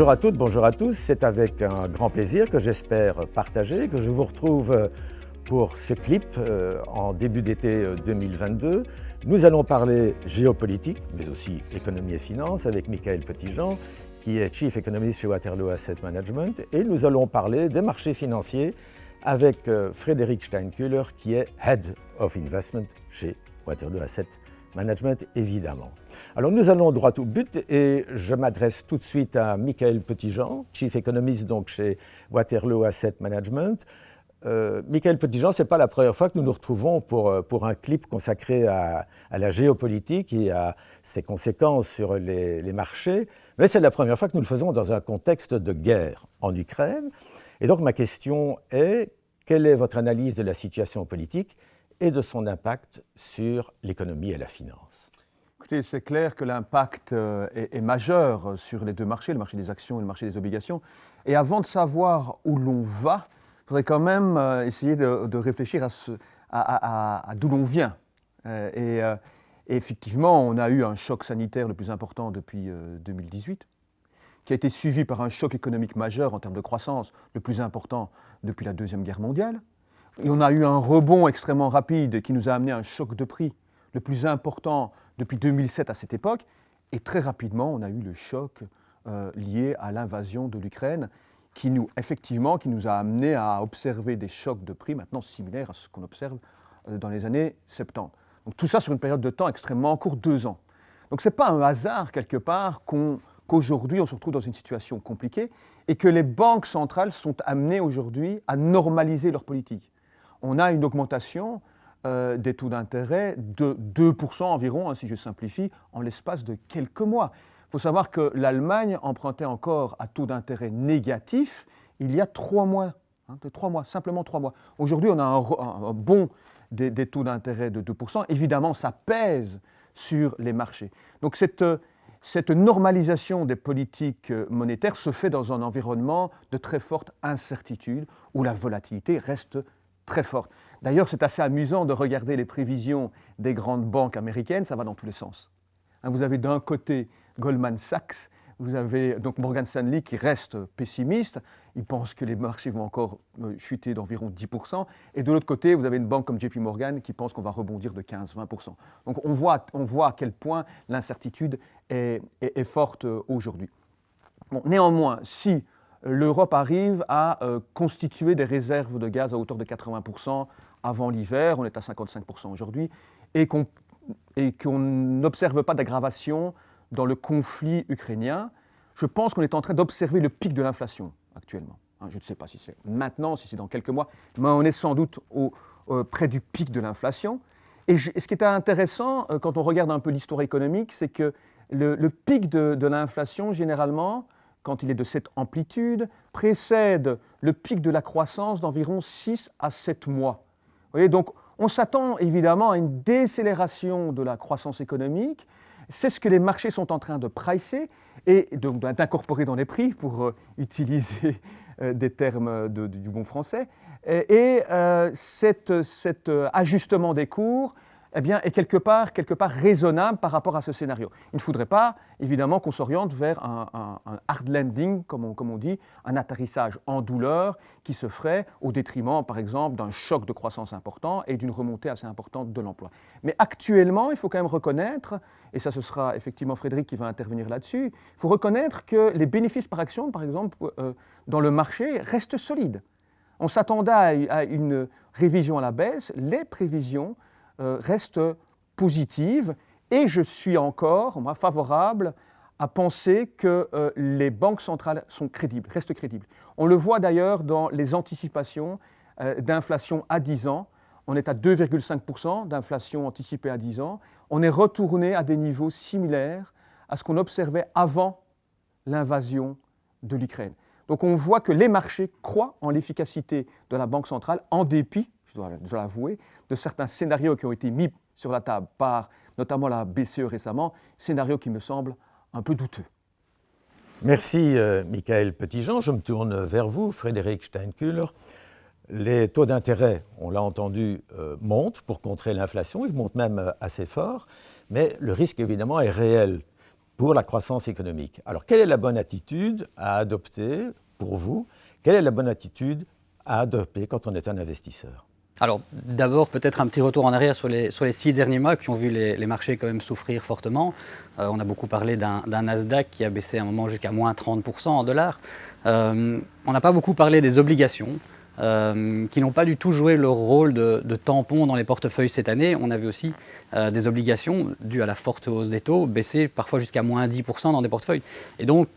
Bonjour à toutes, bonjour à tous. C'est avec un grand plaisir que j'espère partager, que je vous retrouve pour ce clip en début d'été 2022. Nous allons parler géopolitique, mais aussi économie et finances avec Michael Petitjean, qui est Chief Economist chez Waterloo Asset Management. Et nous allons parler des marchés financiers avec Frédéric Steinkuehler, qui est Head of Investment chez Waterloo Asset Management, évidemment. Alors nous allons droit au but et je m'adresse tout de suite à Michael Petitjean, Chief Economist donc chez Waterloo Asset Management. Michael Petitjean, ce n'est pas la première fois que nous nous retrouvons pour un clip consacré à la géopolitique et à ses conséquences sur les marchés, mais c'est la première fois que nous le faisons dans un contexte de guerre en Ukraine. Et donc ma question est, quelle est votre analyse de la situation politique et de son impact sur l'économie et la finance? Écoutez, c'est clair que l'impact est majeur sur les deux marchés, le marché des actions et le marché des obligations. Et avant de savoir où l'on va, il faudrait quand même essayer de réfléchir à d'où l'on vient. Et effectivement, on a eu un choc sanitaire le plus important depuis 2018, qui a été suivi par un choc économique majeur en termes de croissance, le plus important depuis la Deuxième Guerre mondiale. Et on a eu un rebond extrêmement rapide qui nous a amené à un choc de prix le plus important depuis 2007 à cette époque. Et très rapidement, on a eu le choc lié à l'invasion de l'Ukraine qui nous a amené à observer des chocs de prix maintenant similaires à ce qu'on observe dans les années 70. Donc tout ça sur une période de temps extrêmement courte, 2 ans. Donc ce n'est pas un hasard quelque part qu'aujourd'hui on se retrouve dans une situation compliquée et que les banques centrales sont amenées aujourd'hui à normaliser leur politique. On a une augmentation des taux d'intérêt de 2% environ, si je simplifie, en l'espace de quelques mois. Il faut savoir que l'Allemagne empruntait encore à taux d'intérêt négatif il y a 3 mois, simplement 3 mois. Aujourd'hui, on a un bond des taux d'intérêt de 2%. Évidemment, ça pèse sur les marchés. Donc cette normalisation des politiques monétaires se fait dans un environnement de très forte incertitude où la volatilité reste très forte. D'ailleurs, c'est assez amusant de regarder les prévisions des grandes banques américaines, ça va dans tous les sens. Vous avez d'un côté Goldman Sachs, vous avez donc Morgan Stanley qui reste pessimiste, il pense que les marchés vont encore chuter d'environ 10%, et de l'autre côté, vous avez une banque comme JP Morgan qui pense qu'on va rebondir de 15-20%. Donc on voit à quel point l'incertitude est forte aujourd'hui. Bon, néanmoins, si l'Europe arrive à constituer des réserves de gaz à hauteur de 80% avant l'hiver, on est à 55% aujourd'hui, et qu'on n'observe pas d'aggravation dans le conflit ukrainien, je pense qu'on est en train d'observer le pic de l'inflation actuellement. Je ne sais pas si c'est maintenant, si c'est dans quelques mois, mais on est sans doute près du pic de l'inflation. Et ce qui est intéressant, quand on regarde un peu l'histoire économique, c'est que le pic de l'inflation, généralement, quand il est de cette amplitude, précède le pic de la croissance d'environ 6 à 7 mois. Vous voyez, donc on s'attend évidemment à une décélération de la croissance économique. C'est ce que les marchés sont en train de pricer et donc d'incorporer dans les prix, pour utiliser des termes du bon français. Et cet ajustement des cours est quelque part raisonnable par rapport à ce scénario. Il ne faudrait pas, évidemment, qu'on s'oriente vers un hard landing, comme on dit, un atterrissage en douleur qui se ferait au détriment, par exemple, d'un choc de croissance important et d'une remontée assez importante de l'emploi. Mais actuellement, il faut quand même reconnaître, et ça ce sera effectivement Frédéric qui va intervenir là-dessus, il faut reconnaître que les bénéfices par action, par exemple, dans le marché, restent solides. On s'attendait à une révision à la baisse, les prévisions reste positive et je suis encore favorable à penser que les banques centrales sont crédibles, restent crédibles. On le voit d'ailleurs dans les anticipations d'inflation à 10 ans. On est à 2,5% d'inflation anticipée à 10 ans. On est retourné à des niveaux similaires à ce qu'on observait avant l'invasion de l'Ukraine. Donc on voit que les marchés croient en l'efficacité de la Banque centrale en dépit, je dois l'avouer, de certains scénarios qui ont été mis sur la table par notamment la BCE récemment, scénarios qui me semblent un peu douteux. Merci Michael Petitjean. Je me tourne vers vous, Frédéric Steinkuehler. Les taux d'intérêt, on l'a entendu, montent pour contrer l'inflation, ils montent même assez fort, mais le risque évidemment est réel pour la croissance économique. Alors, quelle est la bonne attitude à adopter pour vous? Quelle est la bonne attitude à adopter quand on est un investisseur? Alors d'abord peut-être un petit retour en arrière sur les 6 derniers mois qui ont vu les marchés quand même souffrir fortement. On a beaucoup parlé d'un Nasdaq qui a baissé à un moment jusqu'à moins 30% en dollars. On n'a pas beaucoup parlé des obligations qui n'ont pas du tout joué leur rôle de tampon dans les portefeuilles cette année. On a vu aussi des obligations dues à la forte hausse des taux baisser parfois jusqu'à moins 10% dans des portefeuilles. Et donc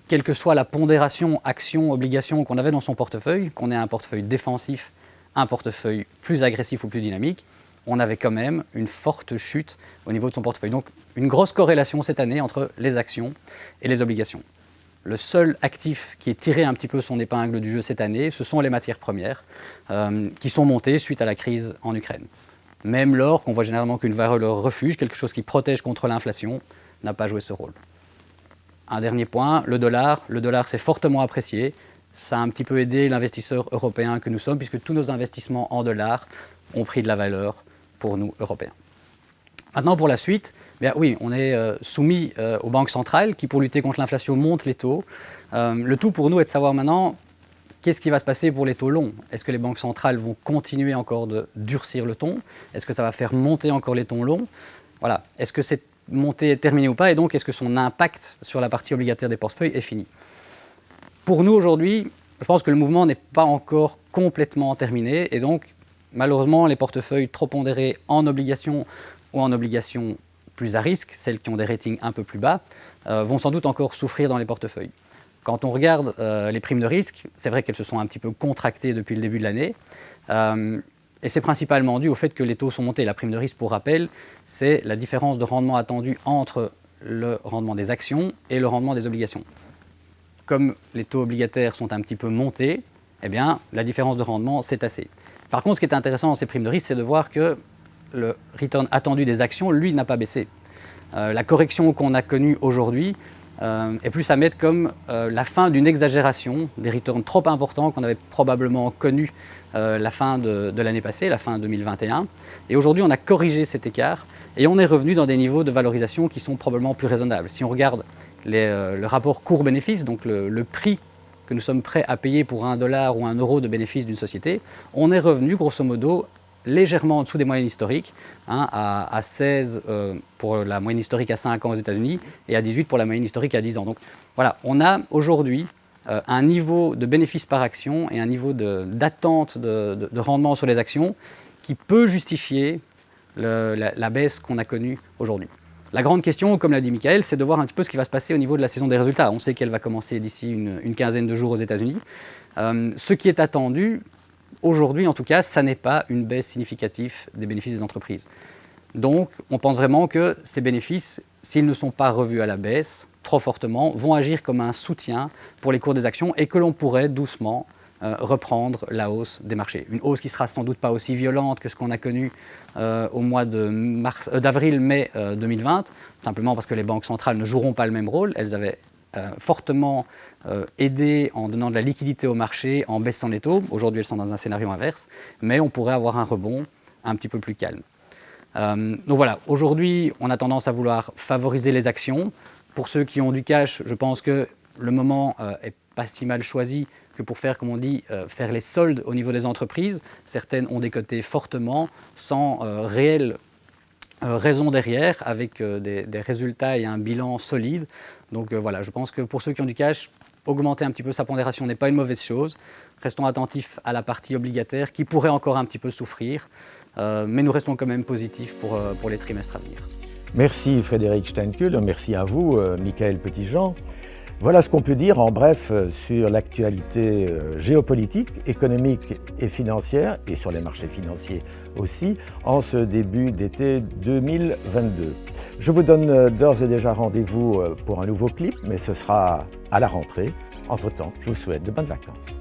quelle que soit la pondération action-obligation qu'on avait dans son portefeuille, qu'on ait un portefeuille défensif, un portefeuille plus agressif ou plus dynamique, on avait quand même une forte chute au niveau de son portefeuille. Donc une grosse corrélation cette année entre les actions et les obligations. Le seul actif qui est tiré un petit peu son épingle du jeu cette année, ce sont les matières premières qui sont montées suite à la crise en Ukraine. Même l'or, qu'on voit généralement qu'une valeur refuge, quelque chose qui protège contre l'inflation, n'a pas joué ce rôle. Un dernier point, le dollar. Le dollar s'est fortement apprécié. Ça a un petit peu aidé l'investisseur européen que nous sommes, puisque tous nos investissements en dollars ont pris de la valeur pour nous, Européens. Maintenant, pour la suite, bien oui, on est soumis aux banques centrales qui, pour lutter contre l'inflation, montent les taux. Le tout pour nous est de savoir maintenant qu'est-ce qui va se passer pour les taux longs. Est-ce que les banques centrales vont continuer encore de durcir le ton? Est-ce que ça va faire monter encore les taux longs? Voilà. Est-ce que cette montée est terminée ou pas? Et donc, est-ce que son impact sur la partie obligataire des portefeuilles est fini? Pour nous, aujourd'hui, je pense que le mouvement n'est pas encore complètement terminé. Et donc, malheureusement, les portefeuilles trop pondérés en obligations ou en obligations plus à risque, celles qui ont des ratings un peu plus bas, vont sans doute encore souffrir dans les portefeuilles. Quand on regarde les primes de risque, c'est vrai qu'elles se sont un petit peu contractées depuis le début de l'année. Et c'est principalement dû au fait que les taux sont montés. La prime de risque, pour rappel, c'est la différence de rendement attendu entre le rendement des actions et le rendement des obligations. Comme les taux obligataires sont un petit peu montés, eh bien, la différence de rendement s'est tassée. Par contre, ce qui est intéressant dans ces primes de risque, c'est de voir que le return attendu des actions, lui, n'a pas baissé. La correction qu'on a connue aujourd'hui est plus à mettre comme la fin d'une exagération, des returns trop importants qu'on avait probablement connus la fin de l'année passée, la fin 2021. Et aujourd'hui, on a corrigé cet écart et on est revenu dans des niveaux de valorisation qui sont probablement plus raisonnables. Si on regarde le rapport cours-bénéfice, donc le prix que nous sommes prêts à payer pour $1 ou €1 de bénéfice d'une société, on est revenu grosso modo légèrement en dessous des moyennes historiques, à 16 pour la moyenne historique à 5 ans aux États-Unis et à 18 pour la moyenne historique à 10 ans. Donc voilà, on a aujourd'hui un niveau de bénéfice par action et un niveau d'attente de rendement sur les actions qui peut justifier la baisse qu'on a connue aujourd'hui. La grande question, comme l'a dit Michael, c'est de voir un petit peu ce qui va se passer au niveau de la saison des résultats. On sait qu'elle va commencer d'ici une quinzaine de jours aux États-Unis. Ce qui est attendu, aujourd'hui en tout cas, ça n'est pas une baisse significative des bénéfices des entreprises. Donc, on pense vraiment que ces bénéfices, s'ils ne sont pas revus à la baisse trop fortement, vont agir comme un soutien pour les cours des actions et que l'on pourrait doucement reprendre la hausse des marchés. Une hausse qui sera sans doute pas aussi violente que ce qu'on a connu au mois d'avril-mai 2020, simplement parce que les banques centrales ne joueront pas le même rôle. Elles avaient fortement aidé en donnant de la liquidité au marché, en baissant les taux. Aujourd'hui, elles sont dans un scénario inverse, mais on pourrait avoir un rebond un petit peu plus calme. Donc voilà, aujourd'hui, on a tendance à vouloir favoriser les actions. Pour ceux qui ont du cash, je pense que le moment est pas si mal choisi que pour faire, comme on dit, faire les soldes au niveau des entreprises. Certaines ont décoté fortement, sans réelle raison derrière, avec des résultats et un bilan solide. Donc voilà, je pense que pour ceux qui ont du cash, augmenter un petit peu sa pondération n'est pas une mauvaise chose. Restons attentifs à la partie obligataire qui pourrait encore un petit peu souffrir, mais nous restons quand même positifs pour les trimestres à venir. Merci Frédéric Steinkuhl, merci à vous Michael Petitjean. Voilà ce qu'on peut dire en bref sur l'actualité géopolitique, économique et financière, et sur les marchés financiers aussi, en ce début d'été 2022. Je vous donne d'ores et déjà rendez-vous pour un nouveau clip, mais ce sera à la rentrée. Entre-temps, je vous souhaite de bonnes vacances.